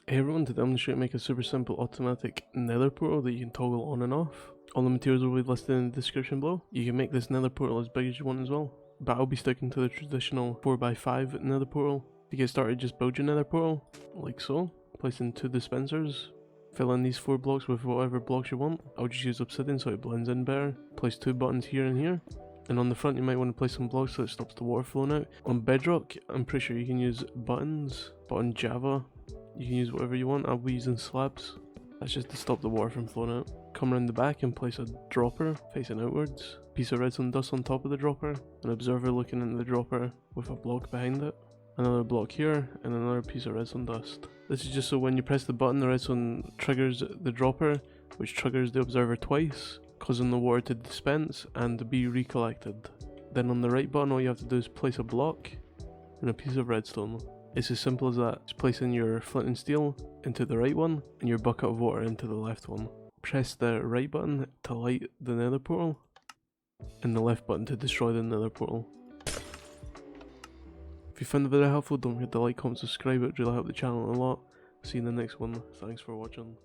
Hey everyone, today I'm going to show you how to make a super simple automatic nether portal that you can toggle on and off. All the materials will be listed in the description below. You can make this nether portal as big as you want as well, but I'll be sticking to the traditional 4x5 nether portal. To get started, just build your nether portal, like so. Place in 2 dispensers. Fill in these 4 blocks with whatever blocks you want. I'll just use obsidian so it blends in better. Place 2 buttons here and here. And on the front you might want to place some blocks so it stops the water flowing out. On bedrock, I'm pretty sure you can use buttons, but on Java, you can use whatever you want. I'll be using slabs. That's just to stop the water from flowing out. Come around the back and place a dropper facing outwards. Piece of redstone dust on top of the dropper. An observer looking into the dropper with a block behind it. Another block here and another piece of redstone dust. This is just so when you press the button, the redstone triggers the dropper, which triggers the observer twice, causing the water to dispense and to be recollected. Then on the right button, all you have to do is place a block and a piece of redstone. It's as simple as that. Just placing your flint and steel into the right one and your bucket of water into the left one. Press the right button to light the nether portal and the left button to destroy the nether portal. If you found the video helpful, don't forget to like, comment, subscribe. It would really help the channel a lot. See you in the next one. Thanks for watching.